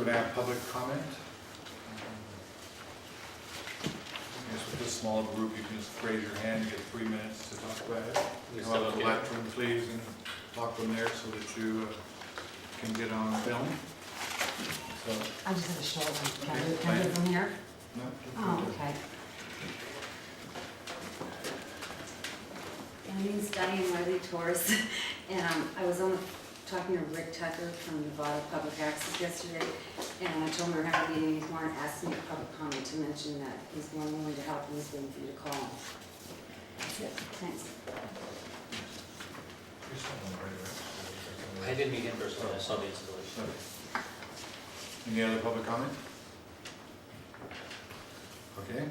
gonna have public comment. I guess with this small group, you can just raise your hand, you get 3 minutes to talk about it. Come up to the lectern, please, and talk from there so that you can get on film. So, I just have a short one. Can I do Okay. it from here? no, Oh, okay. My name's Diane Riley Torres, and I was talking to Rick Tucker from Nevada Public Access yesterday, and I told him we were having a meeting, he wanted to ask me a public comment to mention that he's more than willing to help, and he's waiting for you to call. That's it, thanks. I didn't meet him personally, I saw the installation. Any other public comment? Okay,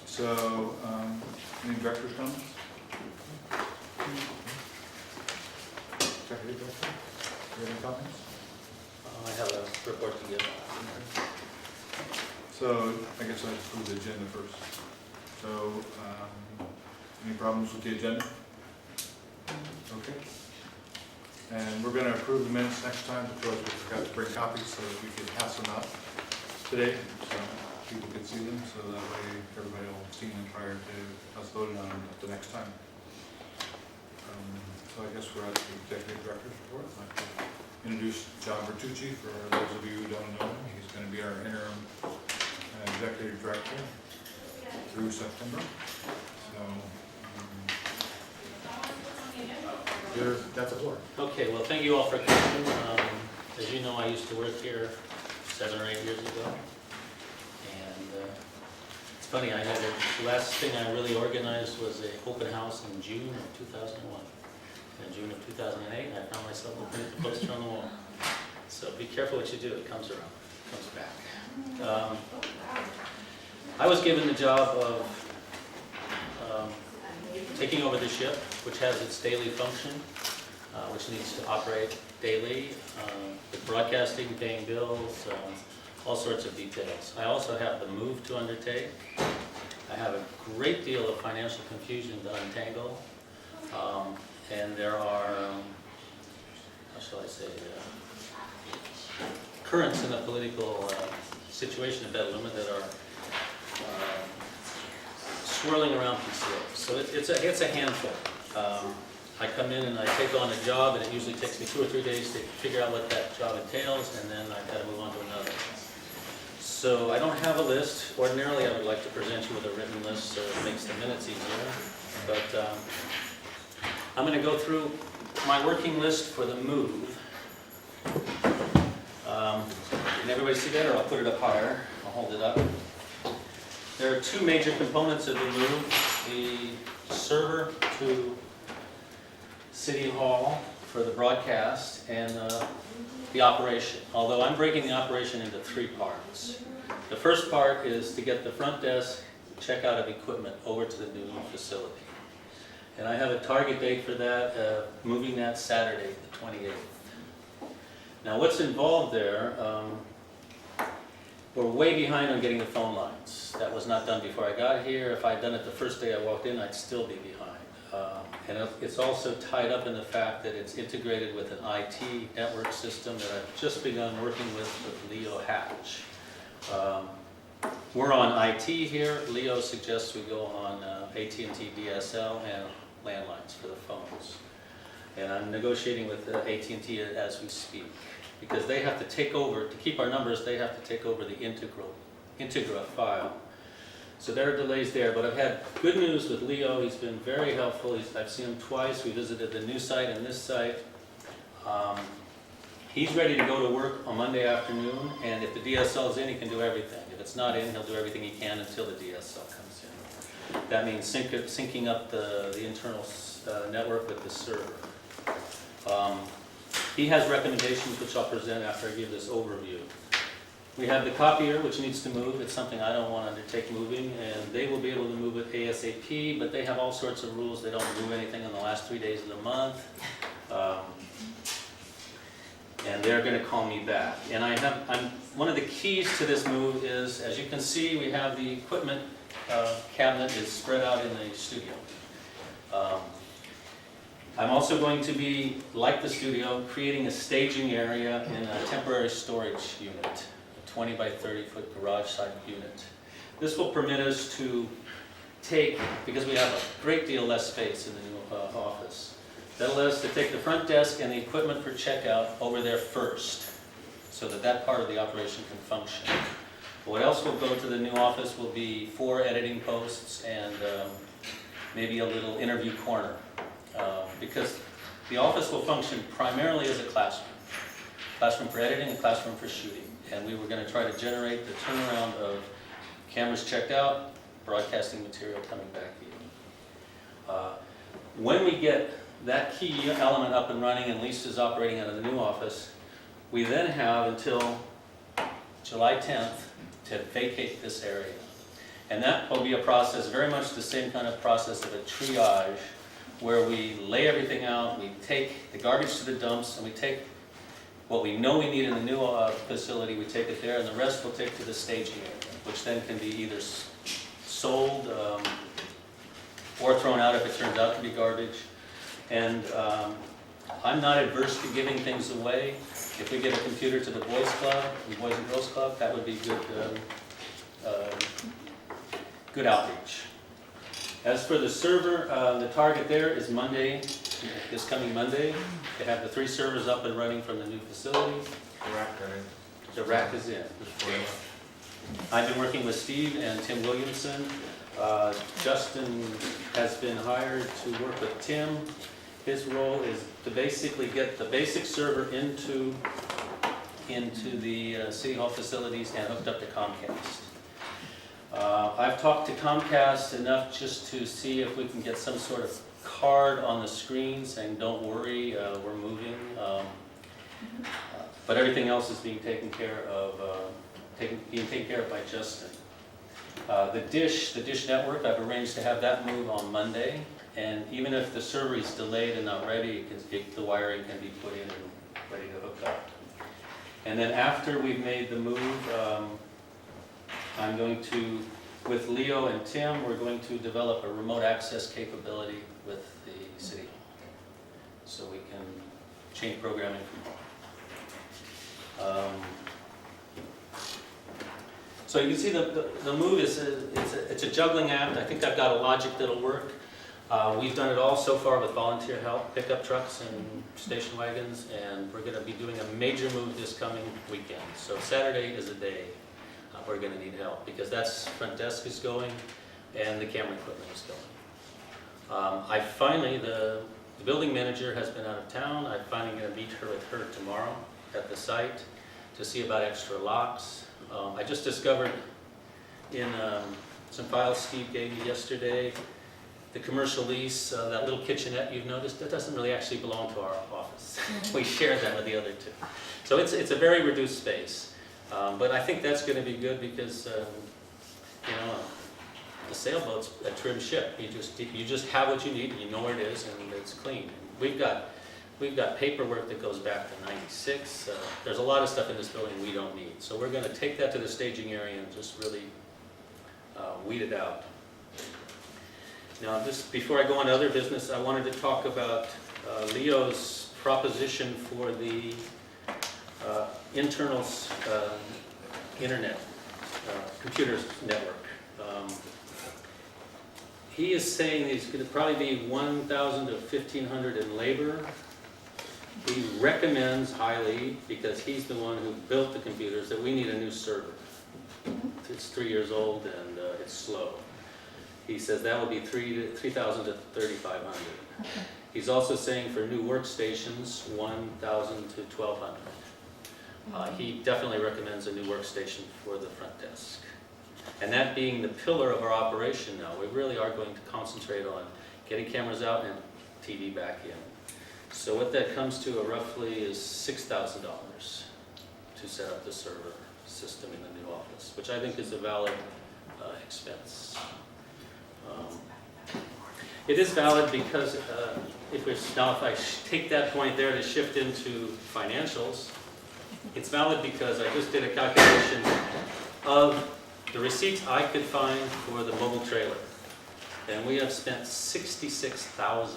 so, any director's comments? Executive director, do you have any comments? I have a report to give. So, I guess I'll approve the agenda first. So, any problems with the agenda? Okay. And we're going to approve the minutes next time because we forgot to bring copies so that we could pass them out today, so people could see them, so that way everybody will see them prior to us voting on them at the next time. So I guess we're at the executive director's report. I'd like to introduce John Bertucci. For those of you who don't know him, he's going to be our interim executive director through September. So, that's a floor. Okay, well, thank you all for coming. As you know, I used to work here 7 or 8 years ago. And it's funny, the last thing I really organized was an open house in June of 2001. In June of 2008, I found myself looking at the poster on the wall. So be careful what you do, it comes around, it comes back. I was given the job of taking over the ship, which has its daily function, which needs to operate daily, with broadcasting, paying bills, all sorts of details. I also have the move to undertake. I have a great deal of financial confusion to untangle. And there are, how shall I say, currents in the political situation in Petaluma that are swirling around PCO. So it's a handful. I come in and I take on a job, and it usually takes me 2 or 3 days to figure out what that job entails, and then I've got to move on to another. So I don't have a list. Ordinarily, I would like to present you with a written list so it makes the minutes easier. But I'm going to go through my working list for the move. Can everybody see that, or I'll put it up higher? I'll hold it up. There are 2 major components of the move. The server to City Hall for the broadcast and the operation. Although I'm breaking the operation into 3 parts. The first part is to get the front desk checkout of equipment over to the new facility. And I have a target date for that, moving that Saturday, the 28th. Now what's involved there, we're way behind on getting the phone lines. That was not done before I got here. If I'd done it the first day I walked in, I'd still be behind. And it's also tied up in the fact that it's integrated with an IT network system that I've just begun working with Leo Hatch. We're on IT here. Leo suggests we go on AT&T DSL and landlines for the phones. And I'm negotiating with AT&T as we speak, because they have to take over, to keep our numbers, they have to take over the Integra file. So there are delays there, but I've had good news with Leo. He's been very helpful. I've seen him twice. We visited the new site and this site. He's ready to go to work on Monday afternoon, and if the DSL is in, he can do everything. If it's not in, he'll do everything he can until the DSL comes in. That means syncing up the internal network with the server. He has recommendations which I'll present after I give this overview. We have the copier, which needs to move. It's something I don't want to undertake moving, and they will be able to move it ASAP, but they have all sorts of rules. They don't move anything in the last 3 days of the month. And they're going to call me back. And one of the keys to this move is, as you can see, we have the equipment cabinet is spread out in the studio. I'm also going to be, like the studio, creating a staging area in a temporary storage unit, a 20 by 30 foot garage side unit. This will permit us to take, because we have a great deal less space in the new office, that'll let us to take the front desk and the equipment for checkout over there first, so that that part of the operation can function. What else will go to the new office will be 4 editing posts and maybe a little interview corner. Because the office will function primarily as a classroom. Classroom for editing and classroom for shooting. And we were going to try to generate the turnaround of cameras checked out, broadcasting material coming back in. When we get that key element up and running and Lisa's operating out of the new office, we then have until July 10th to vacate this area. And that will be a process, very much the same kind of process of a triage, where we lay everything out, we take the garbage to the dumps, and we take what we know we need in the new facility, we take it there, and the rest we'll take to the staging area, which then can be either sold or thrown out if it turns out to be garbage. And I'm not adverse to giving things away. If we give a computer to the Boys Club, the Boys and Girls Club, that would be good outreach. As for the server, the target there is Monday, this coming Monday, to have the 3 servers up and running from the new facility. The rack is in. I've been working with Steve and Tim Williamson. Justin has been hired to work with Tim. His role is to basically get the basic server into the City Hall facilities and hooked up to Comcast. I've talked to Comcast enough just to see if we can get some sort of card on the screen saying, don't worry, we're moving. But everything else is being taken care of by Justin. The Dish Network, I've arranged to have that move on Monday. And even if the server is delayed and not ready, the wiring can be put in and ready to hook up. And then after we've made the move, I'm going to, with Leo and Tim, we're going to develop a remote access capability with the City Hall, so we can change programming from home. So you can see the move is it's a juggling act. I think I've got a logic that'll work. We've done it all so far with volunteer help, pickup trucks and station wagons, and we're going to be doing a major move this coming weekend. So Saturday is a day we're going to need help, because that's front desk is going and the camera equipment is going. I finally, the building manager has been out of town. I'm finally going to meet her with her tomorrow at the site to see about extra locks. I just discovered in some files Steve gave me yesterday, the commercial lease, that little kitchenette you've noticed, that doesn't really actually belong to our office. We share that with the other 2. So it's a very reduced space. But I think that's going to be good because, the sailboat's a trim ship. You just have what you need, and you know where it is, and it's clean. We've got paperwork that goes back to '96. There's a lot of stuff in this building we don't need. So we're going to take that to the staging area and just really weed it out. Now, just before I go on to other business, I wanted to talk about Leo's proposition for the internal internet, computers network. He is saying it's going to probably be 1,000 to 1,500 in labor. He recommends highly, because he's the one who built the computers, that we need a new server. It's 3 years old and it's slow. He says that will be 3,000 to 3,500. He's also saying for new workstations, 1,000 to 1,200. He definitely recommends a new workstation for the front desk. And that being the pillar of our operation now, we really are going to concentrate on getting cameras out and TV back in. So what that comes to roughly is $6,000 to set up the server system in the new office, which I think is a valid expense. It is valid because if I take that point there to shift into financials, it's valid because I just did a calculation of the receipts I could find for the mobile trailer. And we have spent $66,000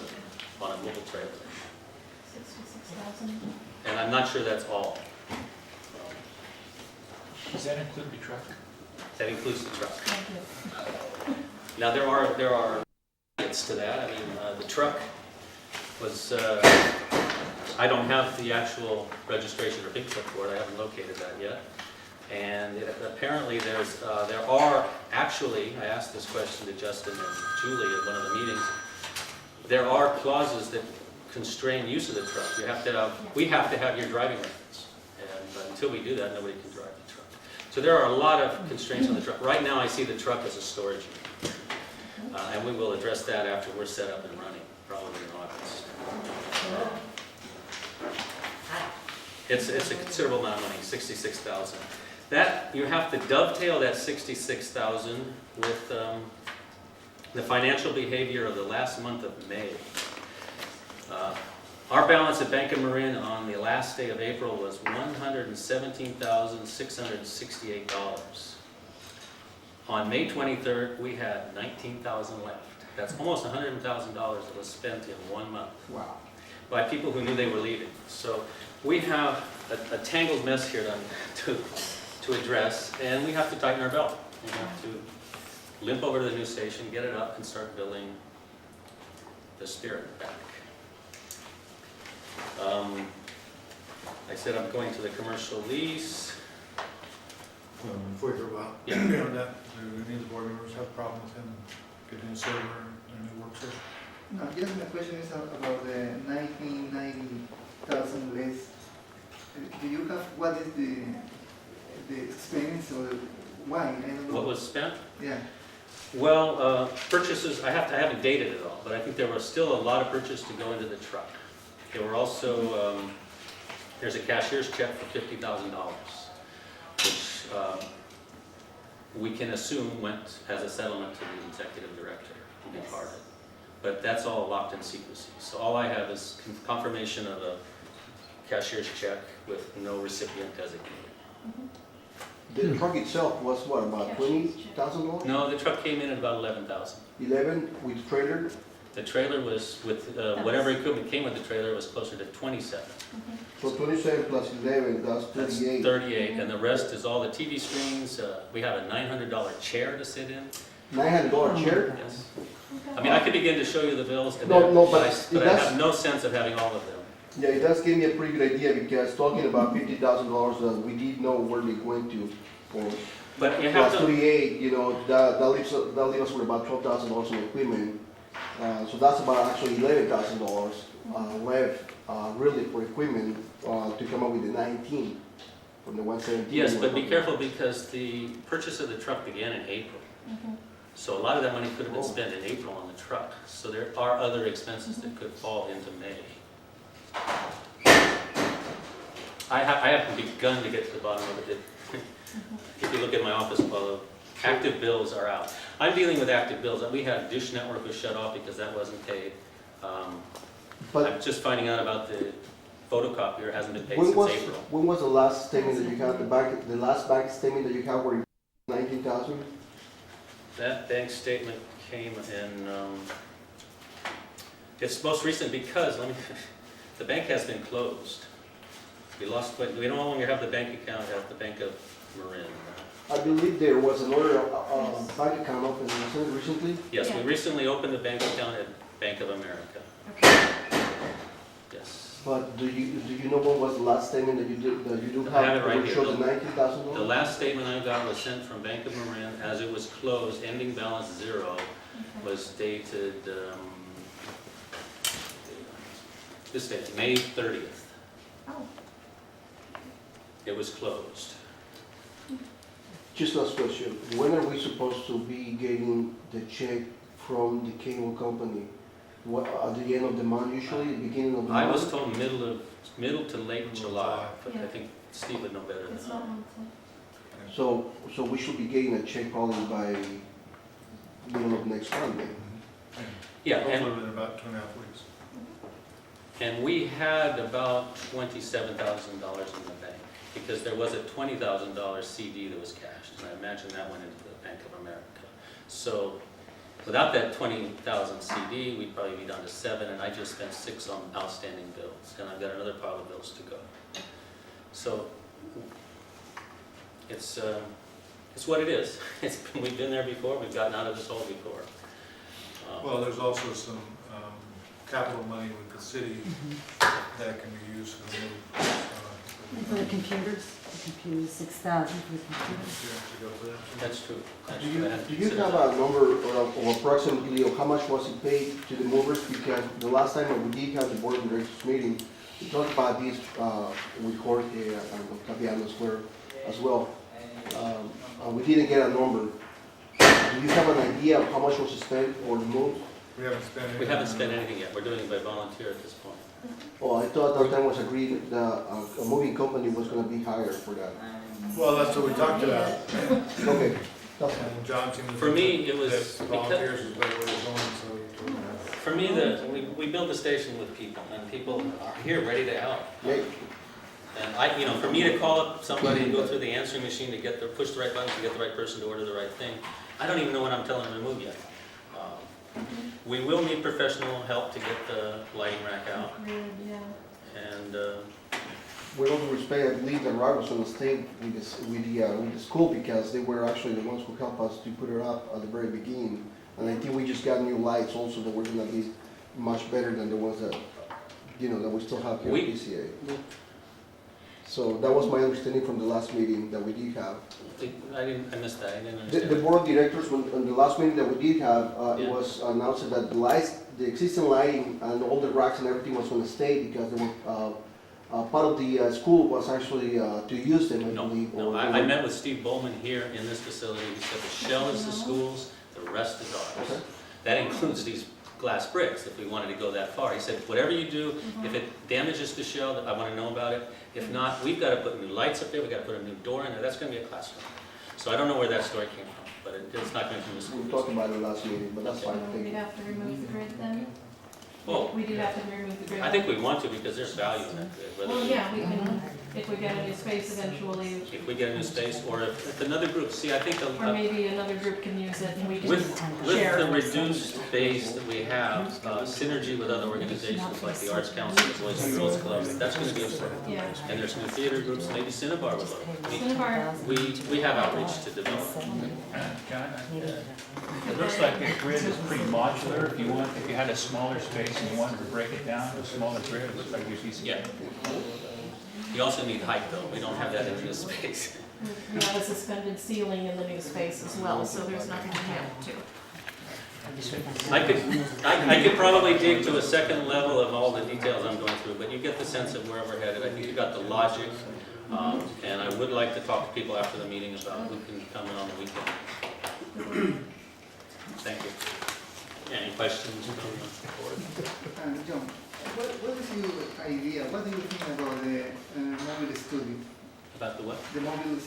on a mobile trailer. 66,000. And I'm not sure that's all. Does that include the truck? That includes the truck. Thank you. Now, there are benefits to that. I mean, the truck was, I don't have the actual registration or big truck for it. I haven't located that yet. And apparently there are actually, I asked this question to Justin and Julie at one of the meetings, there are clauses that constrain use of the truck. We have to have your driving records. And until we do that, nobody can drive the truck. So there are a lot of constraints on the truck. Right now, I see the truck as a storage unit. And we will address that after we're set up and running, probably in August. It's a considerable amount of money, $66,000. That, you have to dovetail that $66,000 with the financial behavior of the last month of May. Our balance at Bank of Marin on the last day of April was $117,668. On May 23rd, we had $19,000 left. That's almost $100,000 that was spent in 1 month. Wow. By people who knew they were leaving. So we have a tangled mess here to address, and we have to tighten our belt. We have to limp over to the new station, get it up, and start building the spirit back. I said I'm going to the commercial lease. Before you go about, Yeah. beyond that, do any of the board members have a problem with him getting a server and a new work station? No, just my question is about the 19,000 list. Do you have, what is the expense or why? I don't know. What was spent? Yeah, Well, purchases, I haven't dated it all, but I think there was still a lot of purchase to go into the truck. There were also, there's a cashier's check for $50,000, which we can assume went as a settlement to the executive director who departed. But that's all locked in secrecy. So all I have is confirmation of a cashier's check with no recipient designated. The truck itself was what, about $20,000? No, the truck came in at about $11,000. 11 with trailer? The trailer was with, whatever equipment came with the trailer was closer to 27. So 27 plus 11, that's That's 38. 38, and the rest is all the TV screens. We have a $900 chair to sit in. $900 chair? Yes. I mean, I could begin to show you the bills, and No, no, but but I it does- have no sense of having all of them. Yeah, it does give me a pretty good idea because talking about $50,000 that we did know where they went to for But you have plus to, 38, that leaves us with about $12,000 in equipment. So that's about actually $11,000 left really for equipment to come up with the 19 from the 117. yes, but be careful because the purchase of the truck began in April. So a lot of that money could have been spent in April on the truck. So there are other expenses that could fall into May. I haven't begun to get to the bottom of it. If you look at my office, well, active bills are out. I'm dealing with active bills. We had Dish Network was shut off because that wasn't paid. But I'm just finding out about the photocopier, hasn't been paid when since April. was the last statement that you had, the last bank statement that you had were 19,000? That bank statement came in, it's most recent because, the bank has been closed. We no longer have the bank account at the Bank of Marin. I believe there was another bank account open recently. Yes, we Yeah. recently opened the bank account at Bank of America. Yes. But do you know what was the last statement that you do I have? have it right that here. shows the $19,000? The last statement I got was sent from Bank of Marin as it was closed, ending balance 0, was dated, this date, May 30th. Oh, It was closed. Just last question. When are we supposed to be getting the check from the cable company? What, at the end of the month usually, beginning of the month? I was told middle to late July, but I Yeah. think Steve would know better than it's I. not monthly. So we should be getting a check probably by middle of next month then? Yeah, Hopefully in about 2.5 weeks. and we had about $27,000 in the bank, because there was a $20,000 CD that was cashed, and I imagine that went into the Bank of America. So Without that 20,000 CD, we'd probably be down to 7, and I just spent 6 on outstanding bills, and I've got another pile of bills to go. So it's what it is. We've been there before, we've gotten out of this hole before. Well, there's also some capital money with the city that can be used for the move. For the computers, 6,000 for the computers. That's true. That's Do true. you, I hadn't do you considered have that. a number or approximately of how much was it paid to the movers? Because the last time that we did have the board of directors meeting, we talked about this with Jorge and Capiano Square as well. We didn't get a number. Do you have an idea of how much was spent or moved? We haven't spent anything. We haven't spent anything yet, we're doing it by volunteer at this point. Oh, I thought that time was agreed that a moving company was gonna be hired for that. Well, that's what we talked about. Okay, that's fine. And John seemed to For me, think it was that volunteers is where we're going, so. For me, we build the station with people, and people are here ready to help. Yeah. And for me to call up somebody and go through the answering machine to push the right buttons to get the right person to order the right thing, I don't even know what I'm telling them to move yet. We will need professional help to get the lighting rack out, and With all due respect, I believe that Rob was gonna stay with the school because they were actually the ones who helped us to put it up at the very beginning. And I think we just got new lights also that were gonna be much better than the ones that, that we still have here at PCA. So that was my understanding from the last meeting that we did have. I missed that, I didn't The understand. board of directors, on the last meeting that we did have, it Yeah. was announced that the existing lighting and all the racks and everything was gonna stay because they were, part of the school was actually to use them, I No, believe. no, or they I were- met with Steve Bowman here in this facility, he said the shell is the school's, the rest is ours. Okay. That includes these glass bricks, if we wanted to go that far. He said, whatever you do, if it damages the shell, I want to know about it. If not, we've got to put new lights up there, we've got to put a new door in there, that's going to be a classroom. So I don't know where that story came from, but it's not coming from the school. We talked about it last meeting, but that's fine, thank We'd you. have to remove the grid then? Well, We do have to remove the grid. I think we want to because there's value in that grid. whether Well, we- yeah, we can, if we get a new space eventually, If we get a new space, or if another group, see, I think or maybe another group can use it and we can with share. the reduced base that we have, synergy with other organizations like the Arts Council, the Boys and Girls Club, that's going to be important. Yeah. And there's new theater groups, maybe Cinnabar would look. Cinnabar. We have outreach to develop. John, it looks like the grid is pretty modular. If you had a smaller space and you wanted to break it down to a smaller grid, it looks like you'd be. Yeah. You also need height though, we don't have that in this space. We have a suspended ceiling in the new space as well, so there's nothing to mount to. I could probably dig to a second level of all the details I'm going through, but you get the sense of where we're headed. I think you got the logic, and I would like to talk to people after the meeting about who can come in on the weekend. Thank you. Any questions from the board? John, what is your idea, what do you think about the mobile studio? About the what? The mobile.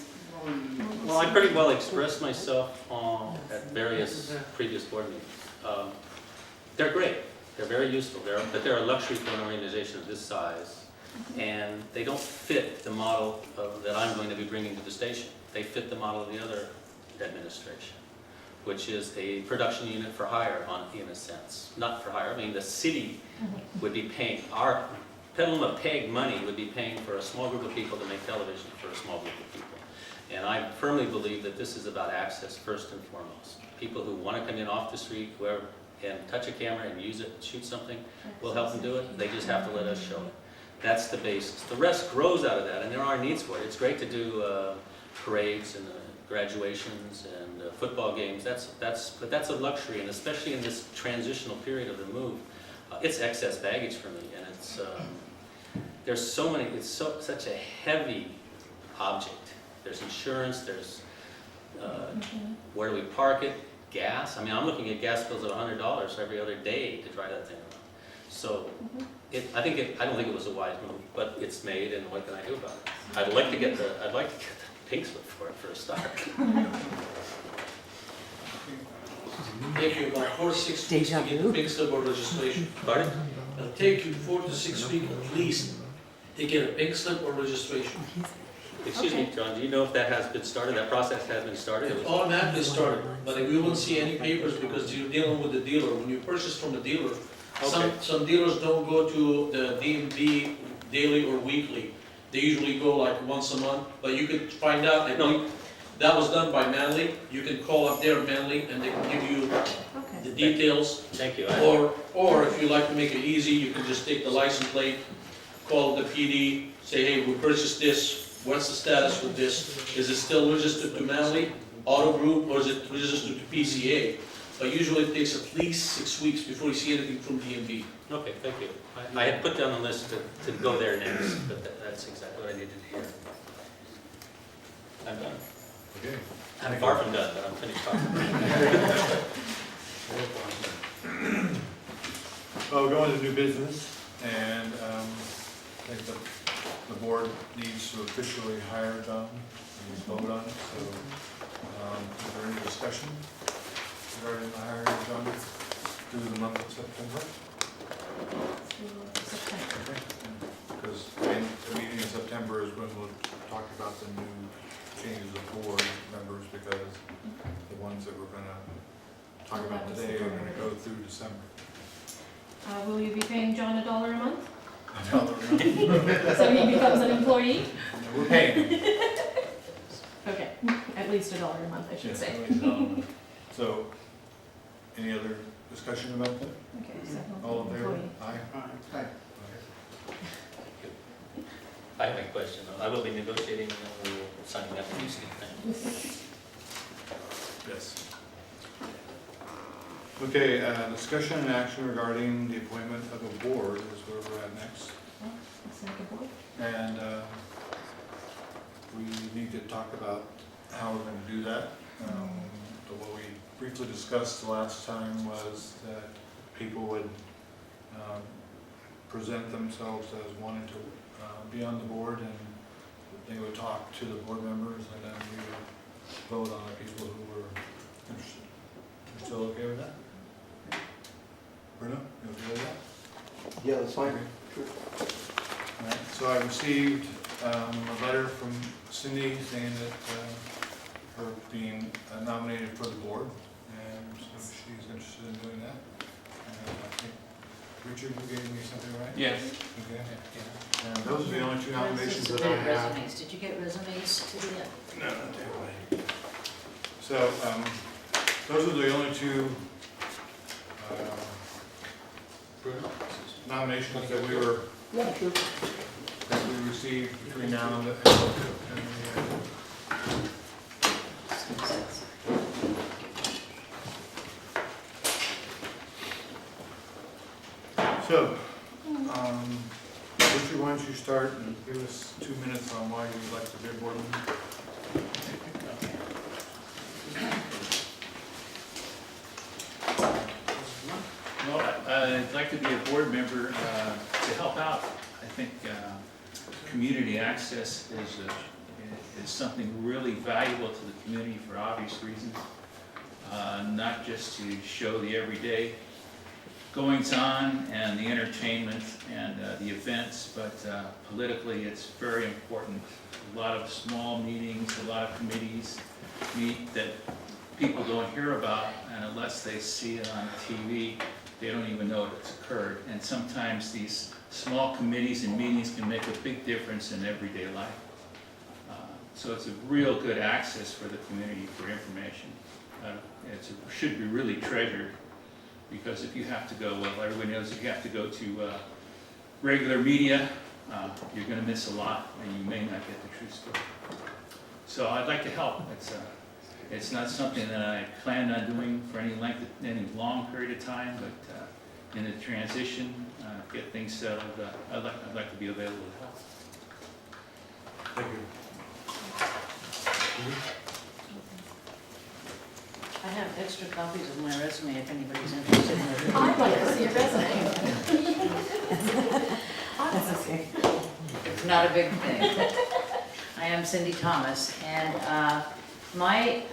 Well, I pretty well expressed myself at various previous board meetings. They're great, they're very useful, but they're a luxury for an organization of this size, and they don't fit the model that I'm going to be bringing to the station. They fit the model of the other administration, which is a production unit for hire in a sense. Not for hire, I mean the city would be paying, our Petaluma PEG money would be paying for a small group of people to make television for a small group of people. And I firmly believe that this is about access first and foremost. People who want to come in off the street, whoever, and touch a camera and use it, shoot something, we'll help them do it. They just have to let us show it. That's the basis. The rest grows out of that, and there are needs for it. It's great to do parades and graduations and football games. But that's a luxury, and especially in this transitional period of the move, it's excess baggage for me. And it's there's so many. It's such a heavy object. There's insurance, there's where do we park it, gas. I mean, I'm looking at gas bills of $100 every other day to drive that thing around. So I don't think it was a wise move, but it's made, and what can I do about it? I'd like to get the pink slip for it for a start. Take you about 4 to 6 weeks to Deja get vu. the pink slip or registration. Pardon? It'll take you 4 to 6 weeks at least to get a pink slip or registration. Excuse me, Okay. John, do you know if that has been started, that process has been started? It was- Automatically started, but we won't see any papers because you're dealing with the dealer. When you purchase from the dealer, Okay. some dealers don't go to the DMV daily or weekly. They usually go like once a month, but you could find out, I know, that was done by Manley. You can call up there Manley and they can give you Okay. the details. Thank you. Or if you like to make it easy, you can just take the license plate, call the PD, say, hey, we purchased this, what's the status with this? Is it still registered to Manley Auto Group, or is it registered to PCA? But usually it takes at least 6 weeks before you see anything from DMV. Okay, thank you. I had put down the list to go there next, but that's exactly what I needed to hear. I'm done. Okay. I'm far from done, but I'm finished talking. Well, we're going to new business, and I think the board needs to officially hire John, and vote on it, so is there any discussion regarding the hiring of John through the month of September? September. Because the meeting in September is when we'll talk about the new changes of board members, because the ones that we're gonna talk about today are gonna go through December. Will you be paying John $1 a month? $1 So he becomes an employee? We're paying. Okay, at least $1 a month, I should Yes, say. at least $1. So, any other discussion about that? Okay, second All in favor? employee. Aye. Hi. I have a question. I will be negotiating, signing up for these things. Yes. Okay, discussion and action regarding the appointment of a board is where we're at next. Second board. And we need to talk about how we're gonna do that. What we briefly discussed the last time was that people would present themselves as wanting to be on the board, and they would talk to the board members, and then we would vote on the people who were interested. You still okay with that? Bruno, you okay with that? Yeah, that's fine. Okay. All right, so I received a letter from Cindy saying that her being nominated for the board, and so she's interested in doing that. And I think, Richard, you gave me something, right? Yes. Okay. And those are the only two nominations that I have. Resumes, did you get resumes to the, No, not that way. So, those are the only two nominations that we were, Yeah, sure. that we received between now and the So, Richard, why don't you start and give us 2 minutes on why you'd like to be a board member? Well, I'd like to be a board member to help out. I think community access is something really valuable to the community for obvious reasons. Not just to show the everyday goings-on and the entertainment and the events, but politically it's very important. A lot of small meetings, a lot of committees meet that people don't hear about, and unless they see it on TV, they don't even know it's occurred. And sometimes these small committees and meetings can make a big difference in everyday life. So it's a real good access for the community for information. It should be really treasured, because if you have to go, well, everybody knows if you have to go to regular media, you're going to miss a lot, and you may not get the true story. So I'd like to help. It's not something that I plan on doing for any long period of time, but in the transition, get things settled, I'd like to be available to help. Thank you. I have extra copies of my resume if anybody's interested in it. I'd like to see your resume. That's okay. It's not a big thing. I am Cindy Thomas, and my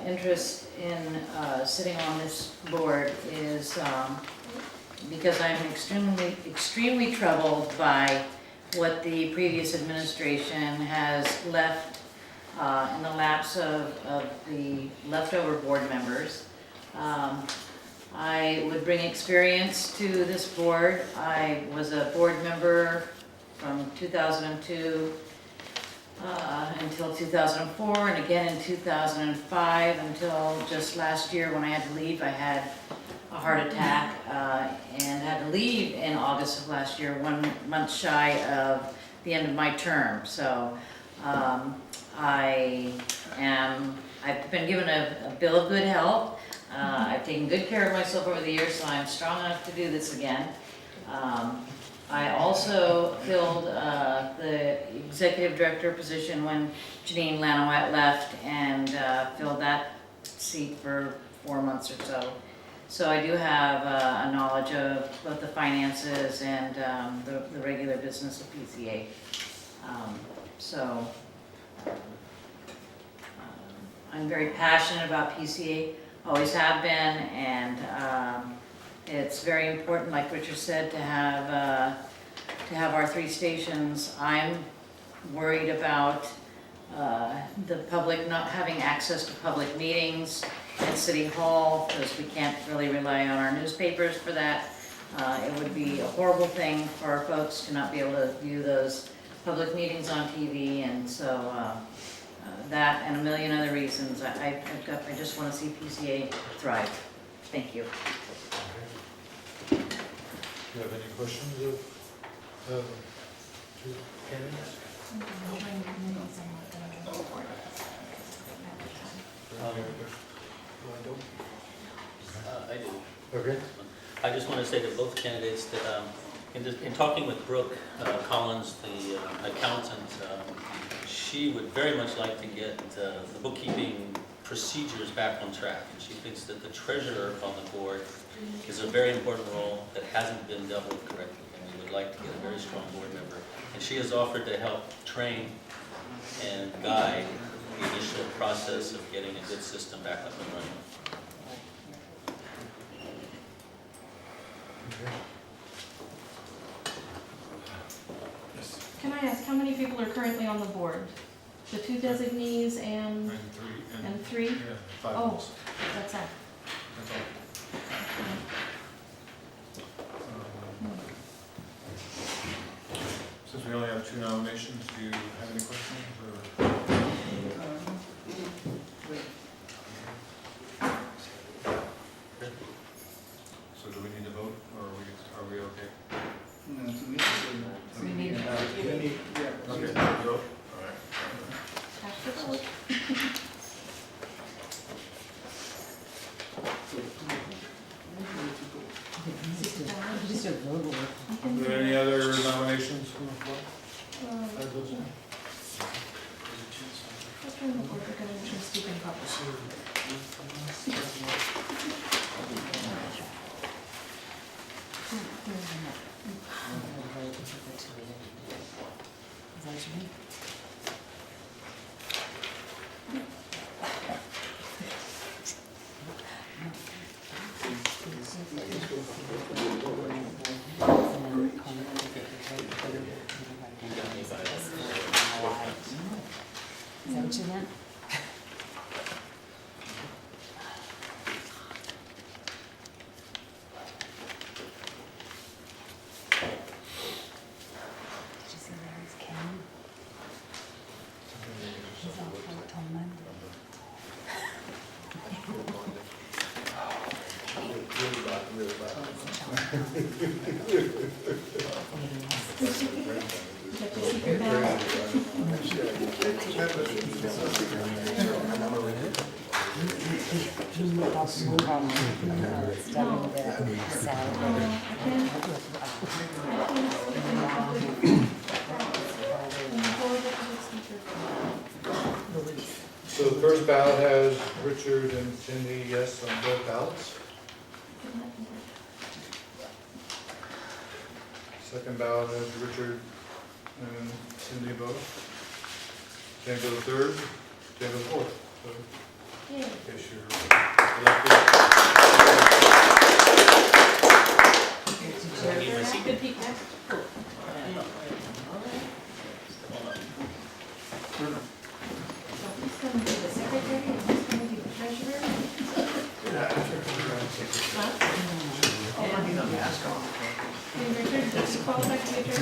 interest in sitting on this board is because I'm extremely troubled by what the previous administration has left in the lapse of the leftover board members. I would bring experience to this board. I was a board member from 2002 until 2004, and again in 2005 until just last year when I had to leave. I had a heart attack and had to leave in August of last year, 1 month shy of the end of my term. So I've been given a bill of good health. I've taken good care of myself over the years, so I'm strong enough to do this again. I also filled the executive director position when Janine Lanowat left, and filled that seat for 4 months or so. So I do have a knowledge of both the finances and the regular business of PCA. I'm very passionate about PCA, always have been, and it's very important, like Richard said, to have our 3 stations. I'm worried about the public not having access to public meetings at City Hall, because we can't really rely on our newspapers for that. It would be a horrible thing for our folks to not be able to view those public meetings on TV, and so that and a million other reasons. I just want to see PCA thrive. Thank you. Do you have any questions of two candidates? I do. Okay. I just want to say to both candidates that in talking with Brooke Collins, the accountant, she would very much like to get the bookkeeping procedures back on track. And she thinks that the treasurer on the board is a very important role that hasn't been dealt with correctly. And we would like to get a very strong board member. And she has offered to help train and guide the initial process of getting a good system back up and running. Can I ask, how many people are currently on the board? The 2 designees and 3? Yeah, 5 Oh. months. That's all. That's all. Since we only have 2 nominations, do you have any questions? So do we need to vote, or are we okay? No, to me, We need- Okay, vote. All right. After the vote. Are there any other nominations from the floor? Is that what you meant? Did you see Larry's Ken? He's on Petaluma. So the first ballot has Richard and Cindy yes on both ballots. Second ballot has Richard and Cindy both. Can't go to the third, can't go to the fourth. So Yeah. I guess you're elected. I need my seat. Good people.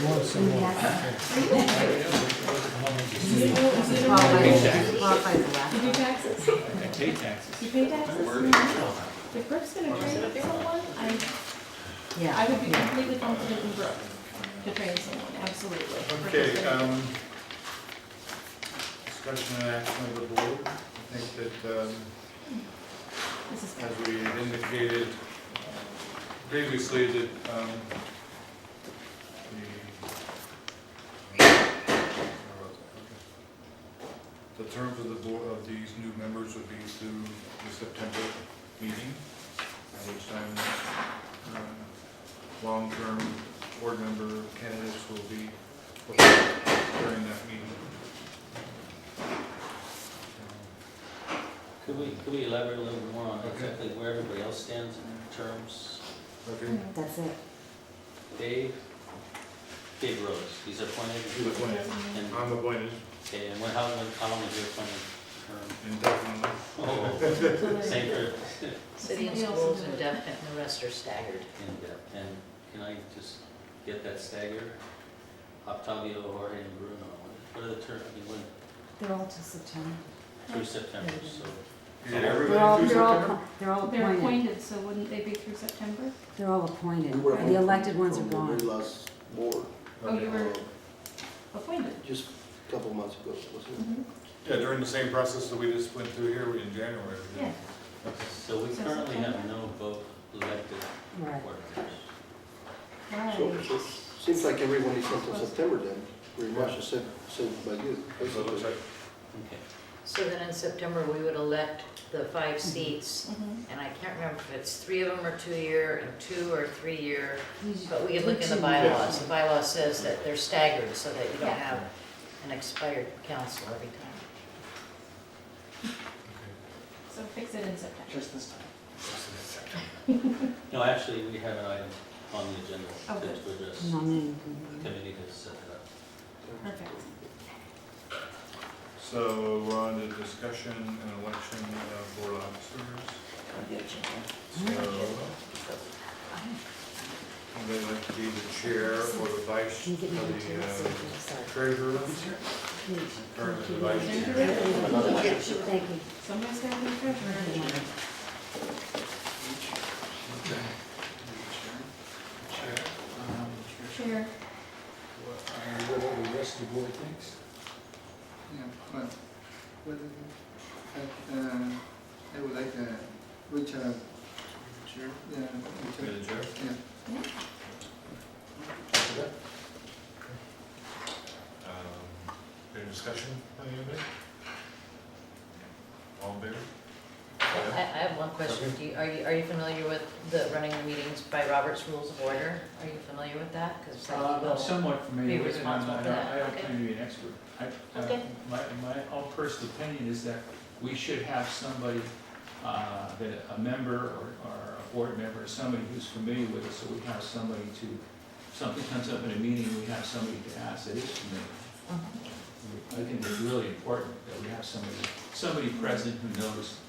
You do taxes? I pay taxes. You pay taxes? If Brooke's gonna train someone, I Yeah. would be completely confident in Brooke to train someone, absolutely. Brooke is Okay, very- discussion and action of the board. I think that, This is as we had indicated previously, that the terms of the board, of these new members would be through the September meeting, at which time long-term board member candidates will be during that meeting. Could we elaborate a little bit more on exactly where everybody else stands in terms? Okay. That's it. Dave Rose, he's appointed. He's appointed. And, I'm appointed okay, and how long is your appointment term? indefinitely. Oh, same for, City and Somebody else schools will do it. indefinite, and the rest are staggered. and can I just get that stagger? Octavio, Jorge, and Bruno, what are the terms, I mean, when, They're all till September. through September, so. Yeah, everybody through September? They're all They're appointed. appointed, so wouldn't they be through September? They're all appointed. We were The elected ones are from the very gone. last board, Oh, you were uh, appointed? just a couple of months ago, wasn't it? Mhm. Yeah, during the same process that we just went through here in January. Yeah. Okay. So we So currently have September? no vote elected Right. board members. So, Right. so seems like everyone is until September then, pretty much, except by you. So it looks like, Okay. So then in September, we would elect the 5 seats, Mhm. and I can't remember if it's 3 of them are 2-year and 2 are 3-year, Usually- but we can look in the bylaws. The bylaw says that they're staggered so that you don't Yeah. have an expired council every time. So fix it in September. Just this time. No, actually, we have an item on the agenda Oh, to good. address. Nominating The committee. committee has set it up. Perfect. so we're on to discussion and election of board officers. So, would they like to be the chair or the vice, Can you get me or the the materials? Sorry. treasurer? Please. Currently the vice chair. Thank you. Somebody's got to be treasurer. Chair. What the rest of the board thinks? Yeah, well, what is it? I would like Richard. Chair? Yeah, Be Richard. the chair? Yeah. Okay. Any discussion by anybody? All in favor? I have one question. Are you familiar with the running the meetings by Robert's Rules of Order? Are you familiar with that? Because I'm somewhat familiar be with it, I'm responsible not- for that. I don't Okay. claim to be an expert. Okay. My own personal opinion is that we should have somebody, a member or a board member, or somebody who's familiar with it, so we have somebody to, if something comes up in a meeting, we have somebody to ask that is familiar. I think it's really important that we have somebody present who knows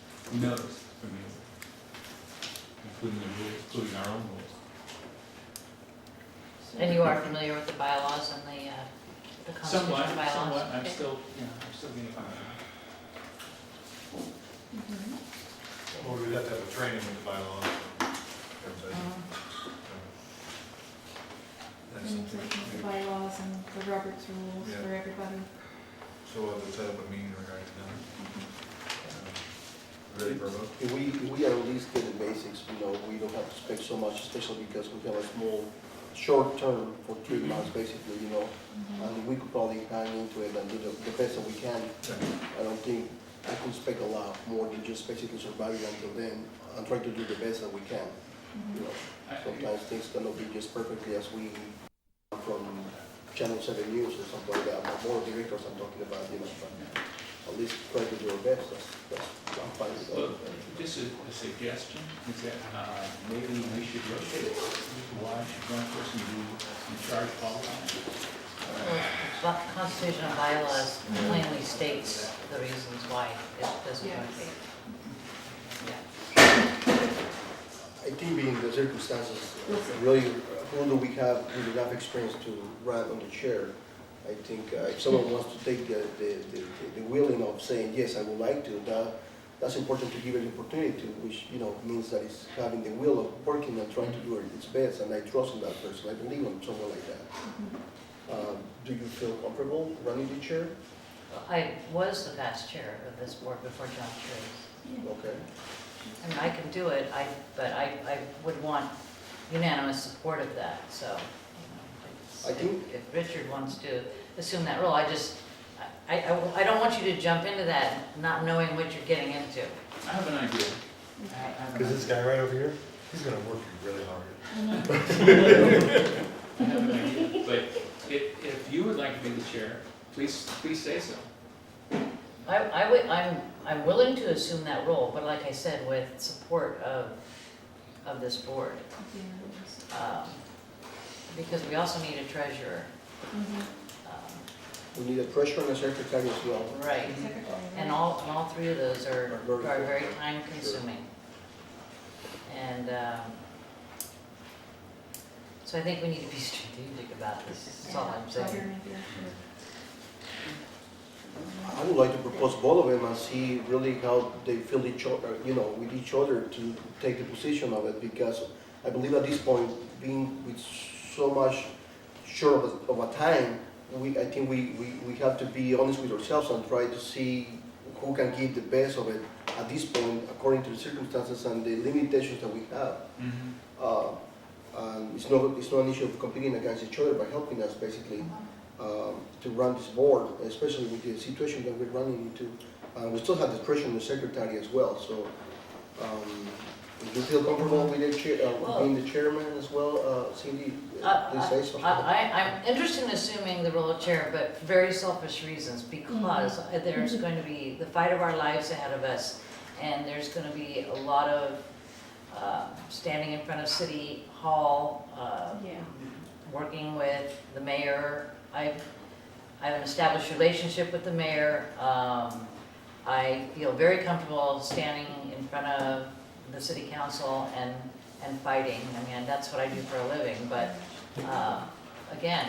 from you, including the rules, including our own rules. And you are familiar with the bylaws and the Somewhat, constitutional bylaws? somewhat, I'm Okay. still getting by. Mhm. Well, we'd have to have a training with the bylaws. Everybody. That's And something. the bylaws and the Roberts rules Yeah. for everybody. So we'll have to set up a meeting regarding that. Ready for a vote? If we are at least getting basics, we don't have to spend so much, especially because we have a small, short term for 3 months, basically, Mhm. and we could probably hang into it and do the best that we can. I don't think I can expect a lot more than just basically surviving until then and try to do the best that we can. Mhm. Sometimes things cannot be just perfectly as we from Channel 7 News or something like that. More directors I'm talking about, but at least try to do our best. I'm fine with Well, that. just a suggestion is that maybe we should rotate it. Why should one person be in charge all the time? Well, Constitutional bylaws plainly states the reasons why it doesn't Yes. rotate. Yeah. I think being the circumstances really who do we have with enough experience to run on the chair? I think if someone wants to take the willing of saying, yes, I would like to, that's important to give it an opportunity to, which, you know, means that it's having the will of working and trying to do its best, and I trust in that person, I believe in someone like that. Do you feel comfortable running the chair? I was the past chair of this board before John chose. Okay. I mean, I can do it, but I would want unanimous support of that, so, you know, I think- if Richard wants to assume that role, I don't want you to jump into that not knowing what you're getting into. I have an idea. Because this guy right over here, he's gonna work you really hard. I have an idea, but if you would like to be the chair, please say so. I'm willing to assume that role, but like I said, with support of this board. Because we also need a treasurer. We need a treasurer and a secretary as well. Right, and all three of those are very time consuming. And so I think we need to be strategic about this, that's all I'm saying. I would like to propose both of them and see really how they feel each other, you know, with each other to take the position of it, because I believe at this point, being with so much short of a time, I think we have to be honest with ourselves and try to see who can give the best of it at this point, according to the circumstances and the limitations that we have. And it's not an issue of competing against each other, but helping us basically to run this board, especially with the situation that we're running into. We still have the treasurer and the secretary as well, so do you feel comfortable with the chair, being the chairman as well, Cindy? Please say so. I'm interested in assuming the role of chair, but for very selfish reasons, because there's going to be the fight of our lives ahead of us, and there's going to be a lot of standing in front of City Hall, working with the mayor. I have an established relationship with the mayor. I feel very comfortable standing in front of the city council and fighting. I mean, that's what I do for a living, but again,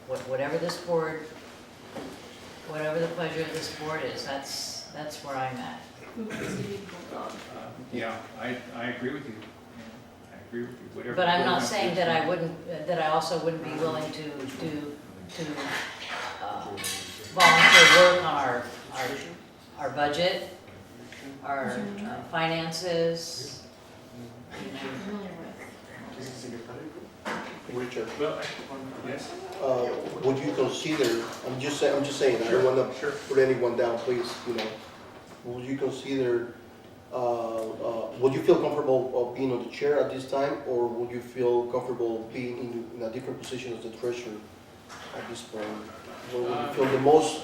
whatever this board, whatever the pleasure of this board is, that's where I'm at. Yeah, I agree with you. Yeah, I agree with you. Whatever. But I'm not saying that I also wouldn't be willing to volunteer work on our budget, our finances. Richard, Well, yes. would you consider, I'm just saying, I don't want to put anyone down, please, you know, would you consider, would you feel comfortable of being on the chair at this time, or would you feel comfortable being in a different position as the treasurer at this point? Where would you feel the most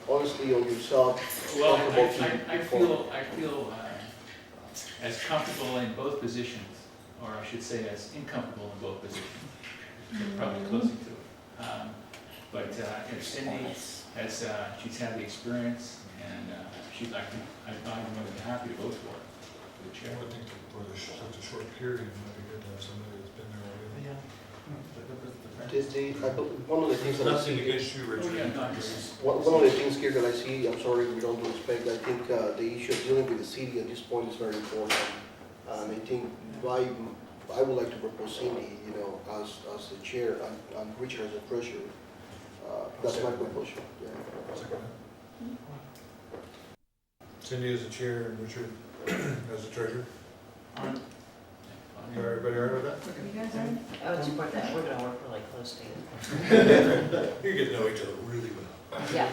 honestly on yourself? Well, comfortable to I perform? feel as comfortable in both positions, or I should say as incomfortable in both positions. Probably closer to it. But if Cindy has, she's had the experience, and she'd like to, I'm more than happy to vote for it, for the chair. I would think that for such a short period, it might be good to have somebody that's been there already. One of the things that I Nothing see, against you, Richard. Yeah, no, it's- one of the things here that I see, I'm sorry, we don't respect, I think the issue of dealing with the city at this point is very important. And I think I would like to propose Cindy, you know, as the chair and Richard as the treasurer. That's my proposal. Yeah. Second. Cindy as the chair and Richard as the treasurer. Everybody all right with that? You guys are? I would support that, we're gonna work really close together. You get to know each other really well. Yeah.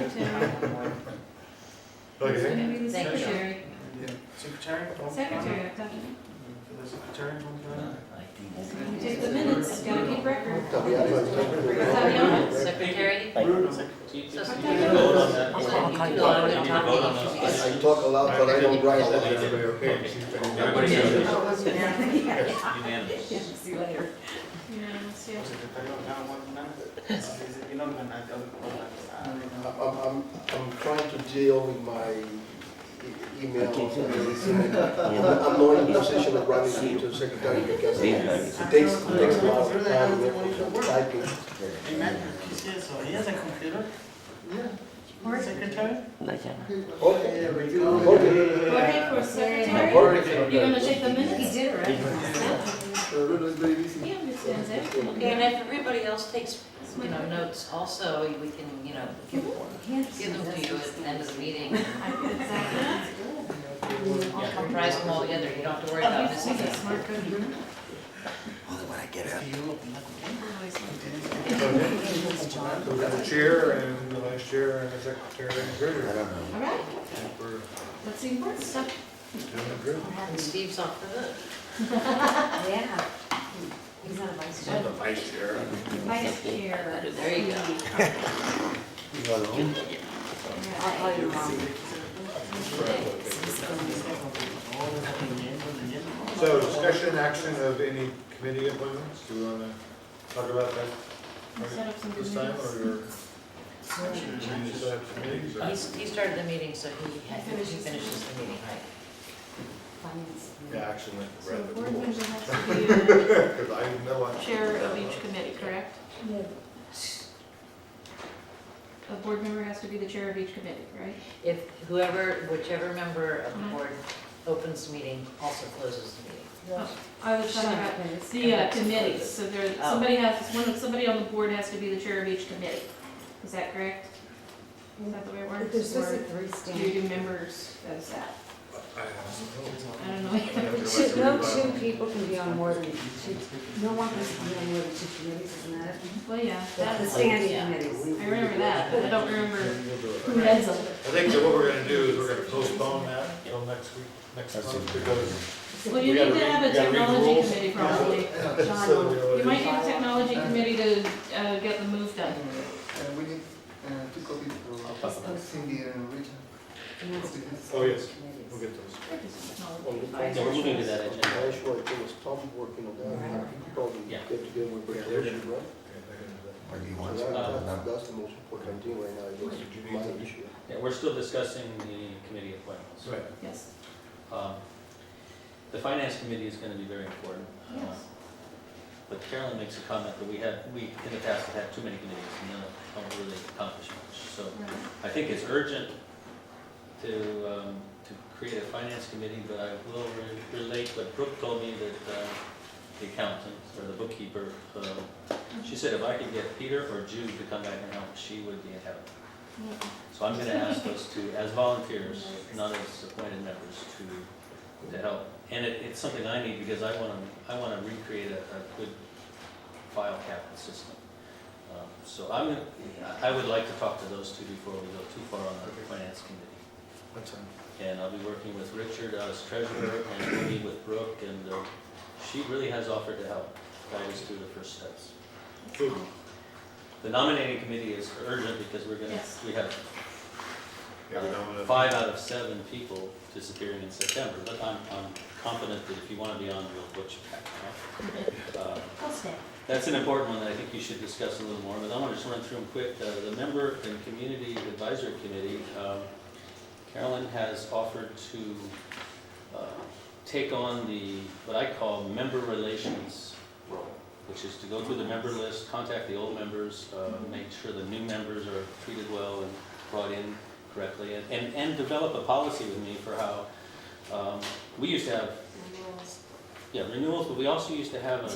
Okay. Maybe the Thank you. secretary. Secretary? Secretary, I'm talking. For the secretary, one time? You take the minutes, gotta keep record. Taviano. Secretary? You So can sometimes vote on that. you do a lot of good talking. I talk a lot, but I don't write a lot. Everybody okay? Everybody else. Unanimous. Unanimous. See you later. Unanimous, yeah. Secretario, now 1 minute. You're not gonna have the other programs. I'm trying to deal with my email. I'm not in the position of running into the secretary because it takes a lot of time and effort typing. He met your PC, so he has a computer. Secretary? Okay. Jorge for secretary, you're gonna take the minutes? He did, right? He understands it. Okay, and if everybody else takes, notes also, we can, give them to you at the end of the meeting. I'll comprise them all together, you don't have to worry about missing it. Smart cookie. So we got the chair and the vice chair and the secretary and treasurer. All right, We're that's the important stuff. doing good. And Steve's off the hook. Yeah. He's not a vice chair. The vice chair. Vice chair. There you go. I'll call you mom. So discussion, action of any committee appointments, do we want to talk about that Set up some this time, committees. or we need to set up some meetings? or- He started the meeting, so he finishes the meeting, right? Finance. Yeah, action went So rather. the board member has to be a Because I know what. chair of each committee, correct? A board member has to be the chair of each committee, right? If whichever member of the board opens the meeting also closes the meeting. I was talking about the committees, so there, somebody on the board has to be the chair of each committee. Is that correct? Is that the way it works? There's supposed to Or be three do standing. you do members as that? I don't know. No two people can be on more than two, no one person can be on more than two committees, isn't that it? Well, yeah, The that's, standing yeah. committees. I remember that, but I don't remember who heads them. I think that what we're gonna do is we're gonna postpone that until next week, next month, because. Well, you we need gotta to read- have a we gotta read the technology rules. committee probably. So, You might need a technology committee to get the move done. And we need two copies for Cindy and Richard. Oh, yes, we'll get those. Yeah, we're moving to that agenda. I'm sure it was Tom working on that. Probably Yeah. get together with Rick, right? Or do you So want that's the most important thing right now, is my issue. Yeah, we're still discussing the committee appointments. Right. Yes. The finance committee is gonna be very important. Yes. But Carolyn makes a comment that we in the past have had too many committees and none don't really accomplish much. So Right. I think it's urgent to create a finance committee, but I will relate what Brooke told me that the accountant or the bookkeeper, she said if I could get Peter or Jude to come back and help, she would be in heaven. So I'm gonna ask those two as volunteers, not as appointed members, to help. And it's something I need because I wanna recreate a good file cabinet system. So I would like to talk to those two before we go too far on the finance committee. That's fine. And I'll be working with Richard as treasurer and we'll meet with Brooke, and she really has offered to help guide us through the first steps. Good. The nominating committee is urgent because Yes. we have Yeah, we don't wanna- 5 out of 7 people disappearing in September, but I'm confident that if you want to be on, we'll put you back. I'll stay. That's an important one that I think you should discuss a little more, but I want to just run through them quick. The member and community advisory committee, Carolyn has offered to take on what I call member relations role, which is to go through the member list, contact the old members, make sure the new members are treated well and brought in correctly, and develop a policy with me for how, we used to have, renewals, but we also used to have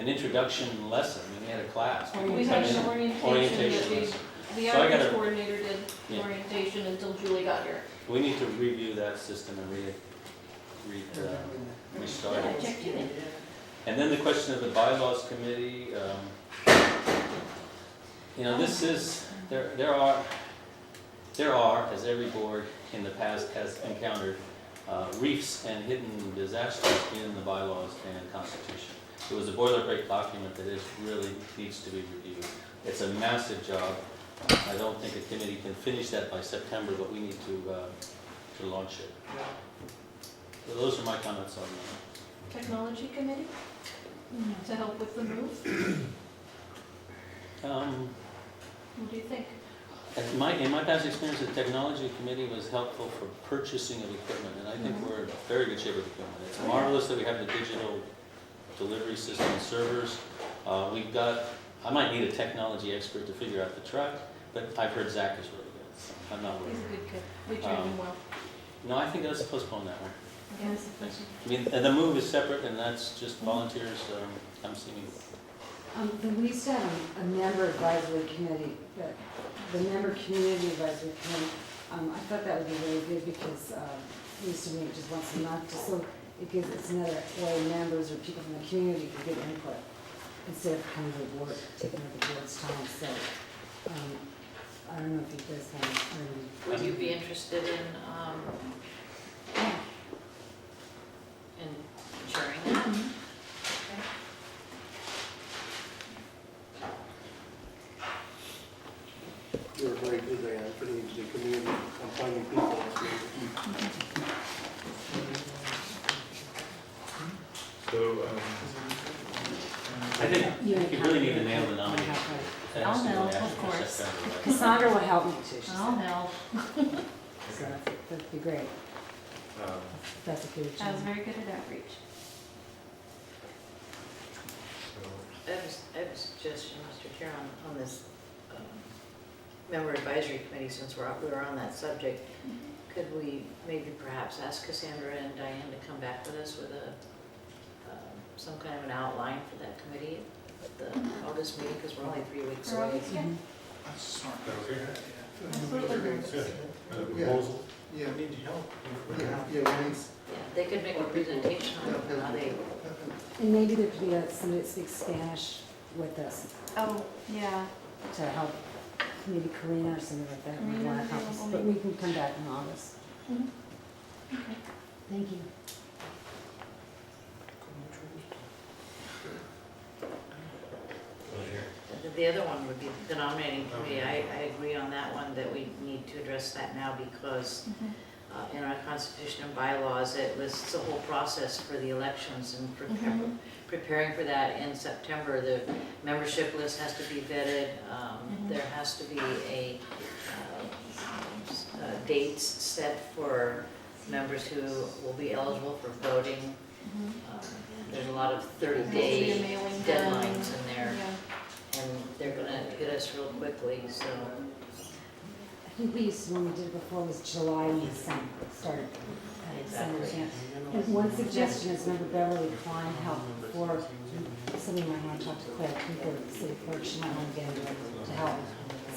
an introduction lesson. I mean, we had a class. People We would had come an in, orientation lesson. the So I outreach gotta- coordinator did Yeah. orientation until Julie got here. We need to review that system and restart Yeah, I it. checked in. And then the question of the bylaws committee, this is, there are, as every board in the past has encountered, reefs and hidden disasters in the bylaws and constitution. It was a boilerplate document that really needs to be reviewed. It's a massive job. I don't think a committee can finish that by September, but we need to launch it. So those are my comments on that. Technology committee to help with the move. What do you think? In my past experience, the technology committee was helpful for purchasing of equipment, and I think we're in very good shape with equipment. It's marvelous that we have the digital delivery system and servers. I might need a technology expert to figure out the truck, but I've heard Zach is really good, so I'm not He's worried. a good kid. We train him well. No, I think let's postpone that one. Yes. I mean, the move is separate, and that's just volunteers, I'm assuming. We used to have a member advisory committee, but the member community advisory committee, I thought that would be really good because we used to meet just once a month, just so it gives us another way members or people from the community can get input instead of coming to the board, taking up the board's time. So I don't know if you guys want Would you be interested in ensuring that? Okay. You're very good, Diane, for the community and finding people. So, I think you really need to nail the nominee. to. That has to go I'll after help, of course. September, right? Cassandra will help me too, she I'll said. help. So that'd be great. That's a good I was job. very good at outreach. I have a suggestion, Mr. Chair, on this member advisory committee, since we're on that subject. Could we maybe perhaps ask Cassandra and Diane to come back with us with some kind of an outline for that committee at the August meeting, because we're only 3 weeks For away. August, yeah. That's smart. okay. Absolutely. Proposal? Yeah, We need help. yeah, we need, Yeah, they could make a presentation on how they, And maybe there could be somebody that speaks Spanish with us Oh, yeah. to help, maybe Karina or something like that. We Karina want to would be help us, able but to- we can come back in August. Mhm. Okay. Thank you. the other one would be the nominating committee. I agree on that one, that we need to address that now because in our constitution and bylaws, it lists the whole process for the elections and preparing for that in September. The membership list has to be vetted. There has to be dates set for members who will be eligible for voting. There's a lot of 30-day mailing deadlines in there, Yeah. and they're gonna hit us real quickly, so. I think we used to, when we did it before, was July when we started. Exactly. And one suggestion is remember Beverly Klein helped before, somebody might want to talk to Claire Cooper, the city clerk, she might want to get into it to help.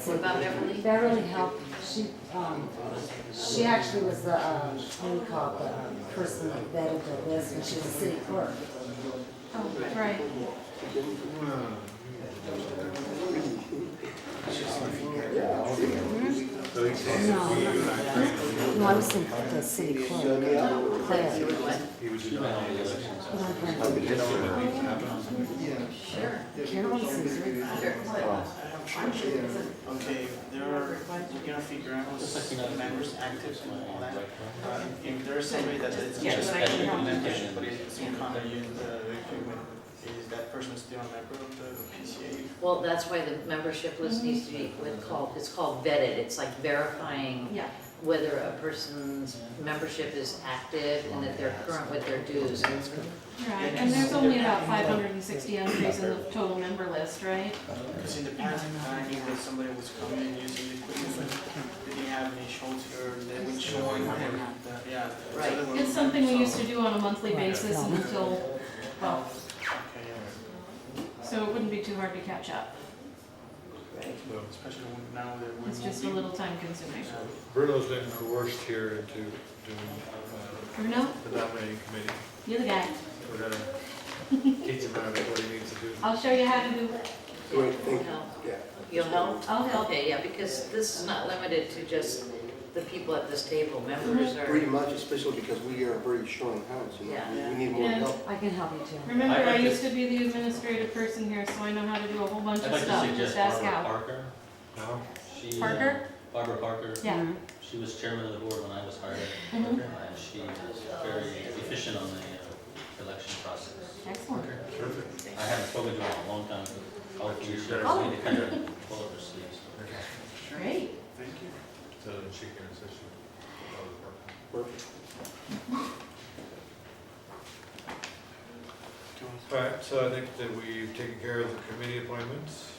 What about Beverly? Beverly helped, she actually was the, what do you call it, the person that vetted the list, and she was the city clerk. Oh, right. So he's saying if we, you and I agree, No, I was thinking the city clerk, Claire. he would do Email that. the elections. Sure. Carol Caesar. Okay, you're gonna figure out the members active and all that. If there's somebody that is just active in membership, but it's in contact with the equipment, is that person still a member of the PCA? Well, that's why the membership list needs to be it's called vetted. It's like verifying Yeah. whether a person's membership is active and that they're current with their dues. Right, and there's only about 560 entries in the total member list, right? Because in the past, I knew that somebody was coming and using the equipment, but they didn't have any shows here, they would show and, yeah. Right. so they were- It's something we used to do on a monthly basis until, well, Okay, yeah. so it wouldn't be too hard to catch up. Right. Especially now that we're. It's just a little time consuming. Bruno's been coerced here into doing Bruno, the nominating committee. you're the guy. We're gonna teach him how to, what he needs to do. I'll show you how to do it. Great, thank you. Help. Yeah. You'll help? I'll help. Okay, yeah, because this is not limited to just the people at this table. Members Pretty are, much, especially because we are very short in hands, you know, Yeah. we need more Yeah. help. I can help you too. Remember, I'd I like used to be the administrative person here, so I know how to do a whole bunch I'd of like to stuff. suggest Just ask Barbara Al. Parker. No? She, Parker? Barbara Parker. Yeah. She was chairman of the board when I was hired, Mhm. and she was very efficient on the election process. Excellent. Perfect. I haven't spoken to her in a long time, but hopefully she Better. need to kind of pull up her sleeves. Great. Perfect. All right, so I think that we've taken care of the committee appointments.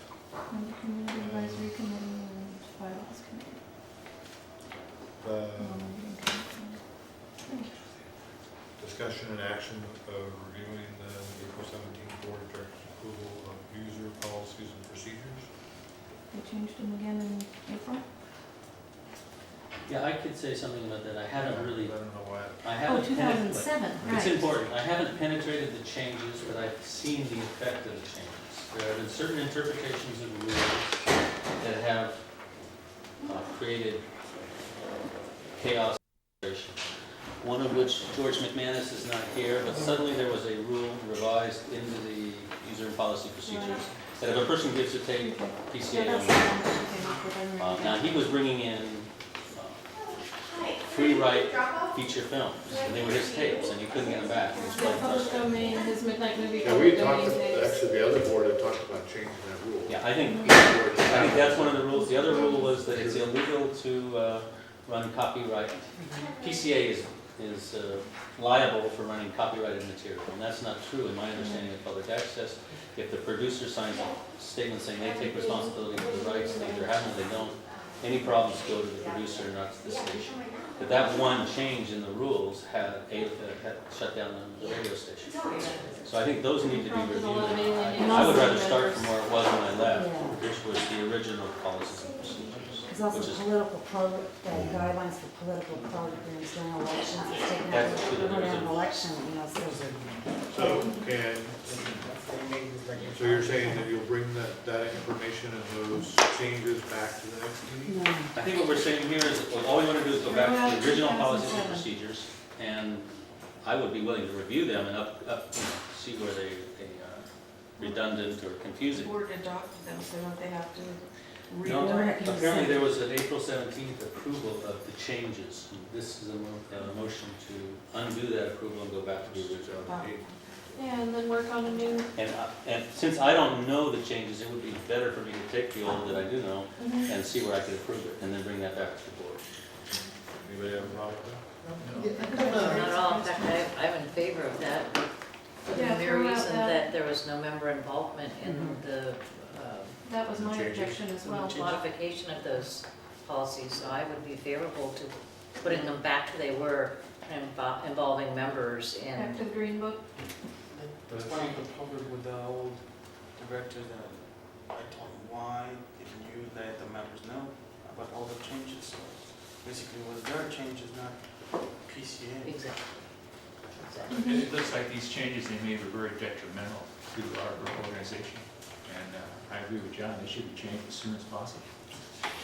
And the community advisory committee and bylaws committee. Non-meeting committee. Discussion and action of reviewing the April 17th board of directors approval of user policies and procedures. They changed them again in April. Yeah, I could say something about that. I haven't really, I don't know why. I Oh, haven't. 2007, right. It's important. I haven't penetrated the changes, but I've seen the effect of the changes. There have been certain interpretations of rules that have created chaos. One of which, George McManus is not here, but suddenly there was a rule revised into the user and policy procedures that if a person gives a tape, So PCA that's the only. one that you came up with, I remember Now, that. he was bringing in free write feature films, and they were his tapes, and you couldn't get them back. It was Yeah, quite public frustrating. domain, his midnight movie, Yeah, we public talked, domain tapes. actually, the other board had talked about changing that rule. Yeah, I think that's one of the rules. The other rule was that it's illegal to run copyright. PCA is liable for running copyrighted material, and that's not true in my understanding of public access. If the producer signs a statement saying they take responsibility for the rights, they either have them or they don't, any problems go to the producer, not to the station. But that one change in the rules had shut down the radio station. So I think those need to be Prompted a lot of reviewed. alien I would rather members. start from where it was when I left, Yeah. which was the original policies and procedures. There's also Which is- political guidelines for political programs during elections, it's taken out, That's true, we're there is an a- election, you know, so. So you're saying that you'll bring that information and those changes back to the next meeting? No. I think what we're saying here is, that all we want to do is go back to the original policies and procedures, and I would be willing to review them and see where they are redundant or The confusing. board adopted them, so don't they have to No, rework? apparently there was an April 17th approval of the changes. This is a motion to undo that approval and go back to the original. Yeah, and then work on a new. And since I don't know the changes, it would be better for me to take the old that I do know Mhm. and see where I could approve it, and then bring that back to the board. Anybody have a problem with Not at all, in fact, I'm in favor of that, for the Yeah, mere throw out reason that. that there was no member involvement in the That was my Changes. objection as well. modification of those policies, so I would be favorable to putting them back to they were, involving members Back in, to the green book. That's one of the problem with the old director that I told him, why didn't you let the members know about all the changes? So basically, it was their changes, not PCA. exactly. Mm-hmm. It looks like these changes they made were very detrimental to our organization. And I agree with John, they should be changed as soon as possible.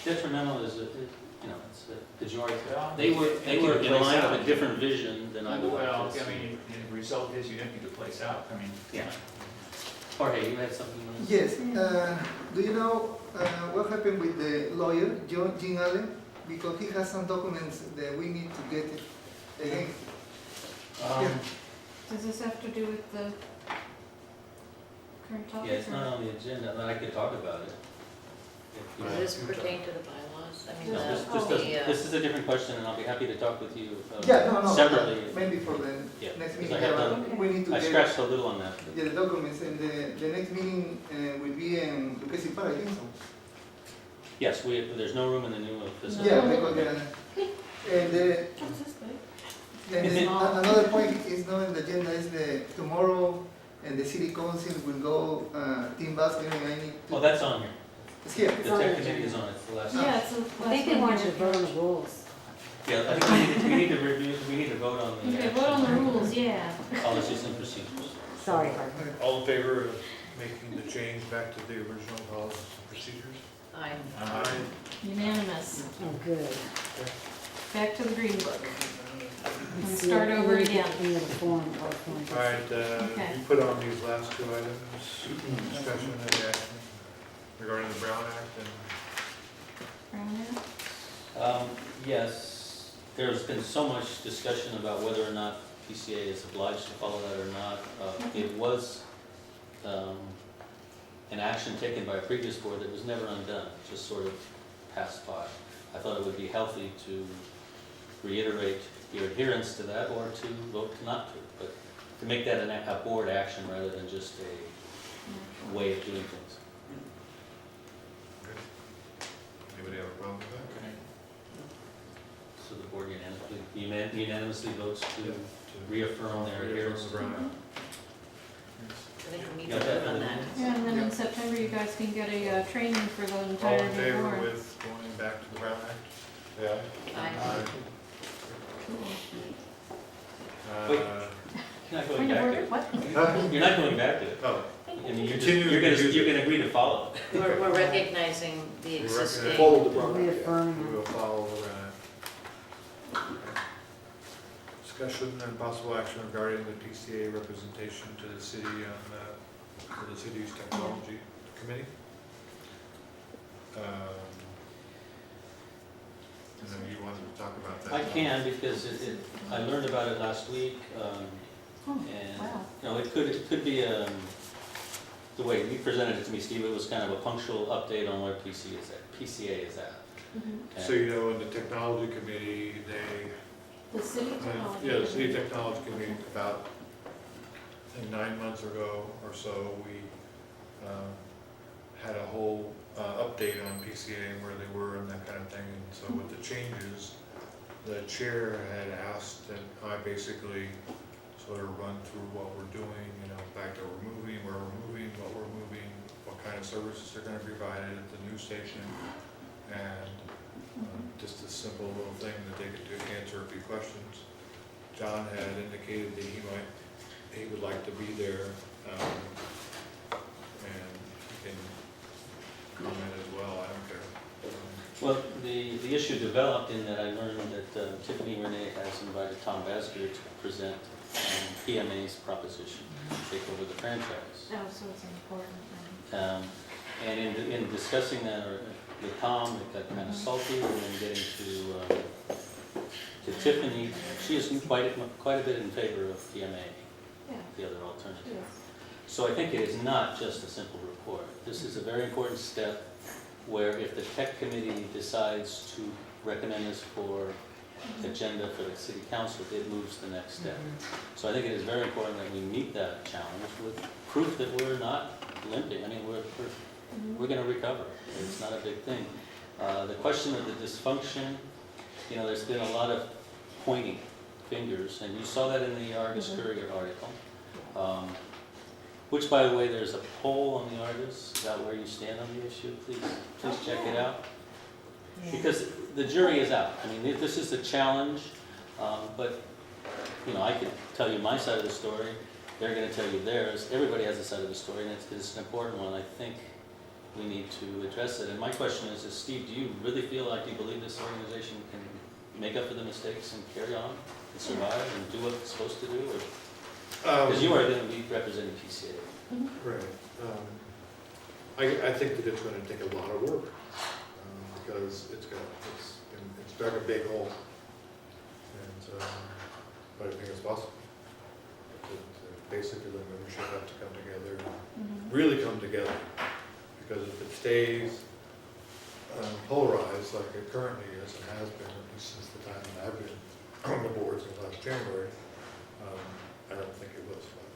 Detrimental is, it's a pejorative. Well, They were in place line out. with a different vision than I would Well, like to I see. mean, the result is you empty the place out. I mean, Yeah. Jorge, you had something you wanted to say? Yes, do you know what happened with the lawyer, Jean Allen? Because he has some documents that we need to get it again. Does this have to do with the current topic? Yeah, it's or- not on the agenda, but I could talk about it. If you Does want. this pertain to the bylaws? I mean, No, this the, doesn't, this is a different question, and I'll be happy to talk with you Yeah, no, separately. maybe for the Yeah, next because meeting, I have yeah, done- we need to I get scratched a little on that. the documents, and the next meeting will be in Lucas Park, I think so. Yes, there's no room in the new facility. Yeah, because, and the, What's this big? and then another point is not on the agenda, is the tomorrow, and the city council will go, team basketball, and I need Oh, to, that's on here. it's here. The tech committee is on it, the last. Yeah, it's the I think they last one want you here. to vote on the rules. Yeah, I think we need to review, we need to vote on the Okay, vote on the rules, yeah. policies and procedures. Sorry, Harper. All in favor of making the change back to the original policies and procedures? I'm, Unanimous. Oh, good. Back to the green book. And And start over again. In the form, PowerPoint. All right, Okay. you put on these last two items, discussion and action regarding the Brown Act and Brown Act? Yes, there's been so much discussion about whether or not PCA is obliged to follow that or not. It was an action taken by a previous board that was never undone, just sort of passed by. I thought it would be healthy to reiterate your adherence to that or to vote not to. But to make that a board action rather than just a way of doing things. Anybody have a problem with that? So the board unanimously votes to reaffirm their Reaffirm adherence. the brown. I think we need Got to that, vote on Heather? that. Yeah, and then in September, you guys can get a training for the All entire in favor board. with going back to the Brown Act? Yeah. Aye. Wait. Uh, You're not going Point of back order, to it. what? You're not going back to it. Oh, I mean, Continue you're to gonna, use you're it. gonna agree to follow it. We're recognizing the We're existing. Follow the Brown Act. Reaffirming. we will follow the Brown Act. Okay. Discussion and possible action regarding the PCA representation to the city on, for the city's technology committee. I know you wanted to talk about that. I can, because I learned about it last week, Oh, and, wow. you know, it could be, the way you presented it to me, Steve, it was kind of a punctual update on where PCA is at. Mhm. So you know, in the technology committee, they, The city technology. yeah, the city technology committee, about, I think 9 months ago or so, we had a whole update on PCA and where they were and that kind of thing. And so with the changes, the chair had asked that I basically sort of run through what we're doing, you know, back that we're moving, where we're moving, what we're moving, what kind of services are gonna be provided at the new station, and just a simple little thing that they could do, answer a few questions. John had indicated that he would like to be there, and he can comment as well, I don't care. Well, the issue developed in that I learned that Tiffany Renee has invited Tom Basger to present PMA's proposition, to take over the franchise. Oh, so it's important. And in discussing that with Tom, it got kind of salty, and then getting to Tiffany, she is quite a bit in favor of PMA, Yeah. the other alternative. Yes. So I think it is not just a simple report. This is a very important step where if the tech committee decides to recommend this for agenda for the city council, it moves the next step. So I think it is very important that we meet that challenge with proof that we're not limping. I mean, we're gonna recover. It's not a big thing. The question of the dysfunction, you know, there's been a lot of pointing fingers, and you saw that in the Argus Courier article. Which, by the way, there's a poll on the Argus about where you stand on the issue. Please check it out. Because the jury is out. I mean, this is a challenge, but, you know, I could tell you my side of the story. They're gonna tell you theirs. Everybody has a side of the story, and it's an important one. I think we need to address it. And my question is, Steve, do you really feel like you believe this organization can make up for the mistakes and carry on and survive and do what it's supposed to do? Because you are gonna be representing PCA. Right. I think that it's gonna take a lot of work, because it's dug a big hole. And, but I think it's possible. Basically, the membership have to come together, really come together. Because if it stays polarized like it currently is and has been, at least since the time that I've been on the board since last January, I don't think it will survive.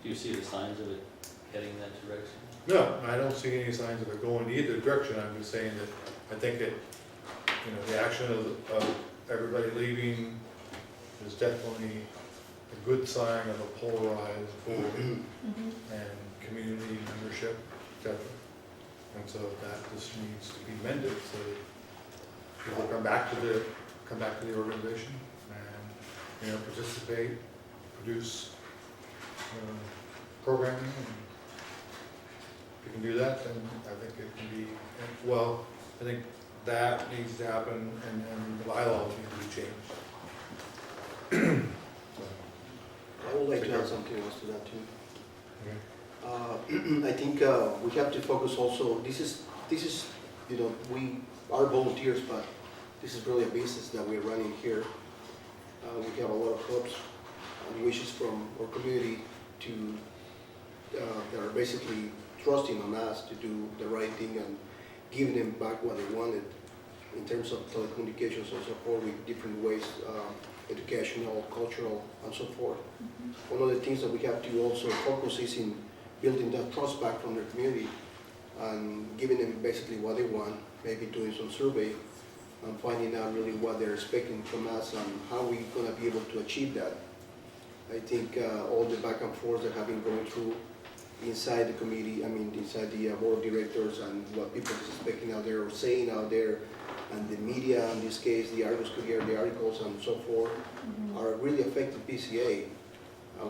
Do you see the signs of it heading in that direction? No, I don't see any signs of it going either direction. I'm just saying that I think that, you know, the action of everybody leaving is definitely a good sign of a polarized board and community membership, etc. And so that just needs to be mended, so people come back to the organization and, you know, participate, produce programming. And if you can do that, then I think it can be, well, I think that needs to happen, and the bylaws need to be changed. I would like to add something else to that too. Okay. I think we have to focus also, this is, you know, we are volunteers, but this is really a business that we're running here. We have a lot of hopes and wishes from our community to, that are basically trusting on us to do the right thing and giving them back what they wanted. in terms of telecommunications and so forth with different ways, educational, cultural, and so forth. One of the things that we have to also focus is in building that trust back from their community and giving them basically what they want, maybe doing some survey and finding out really what they're expecting from us and how we're gonna be able to achieve that. I think all the back and forth that have been going through inside the committee, inside the board of directors and what people are expecting out there or saying out there, and the media, in this case, the Argus Courier, the articles and so forth, are really affecting PCA.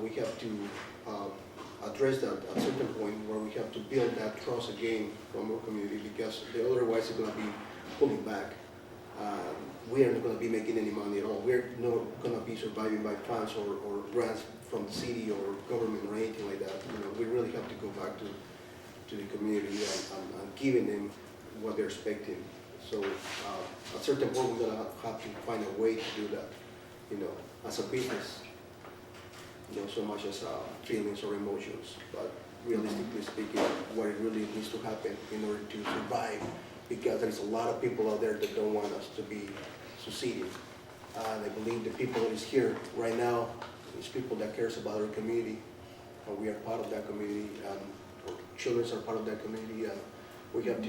We have to address that at a certain point where we have to build that trust again from our community, because otherwise it's going to be pulling back. We are not going to be making any money at all. We're not going to be surviving by funds or grants from the city or government or anything like that. We really have to go back to the community and giving them what they're expecting. So at a certain point, we're going to have to find a way to do that, as a business, not so much as feelings or emotions, but realistically speaking, what it really needs to happen in order to survive, because there's a lot of people out there that don't want us to be succeeding. And I believe the people that is here right now is people that cares about our community, and we are part of that community, and our children are part of that community, and we have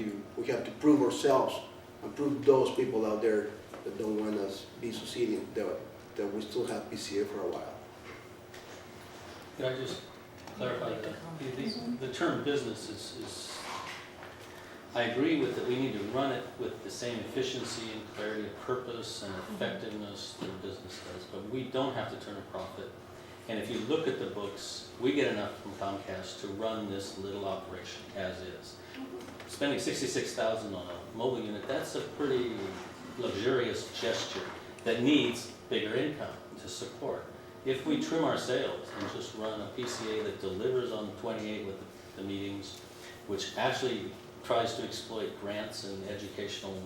to prove ourselves and prove those people out there that don't want us be succeeding that we still have PCA for a while. Could I just clarify that? The term business is, I agree with that we need to run it with the same efficiency and clarity of purpose and effectiveness that a business does, but we don't have to turn a profit. And if you look at the books, we get enough from Comcast to run this little operation as is. Spending $66,000 on a mobile unit, that's a pretty luxurious gesture that needs bigger income to support. If we trim our sails and just run a PCA that delivers on 28 with the meetings, which actually tries to exploit grants and educational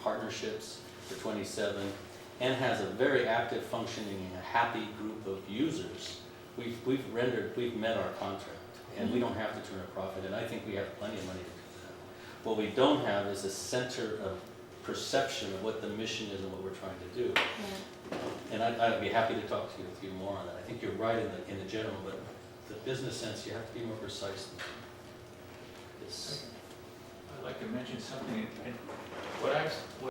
partnerships for 27, and has a very active functioning, a happy group of users, we've met our contract, and we don't have to turn a profit, and I think we have plenty of money to do that. What we don't have is a center of perception of what the mission is and what we're trying to do. And I'd be happy to talk to you with you more on that. I think you're right in the general, but the business sense, you have to be more precise than this. I'd like to mention something, and what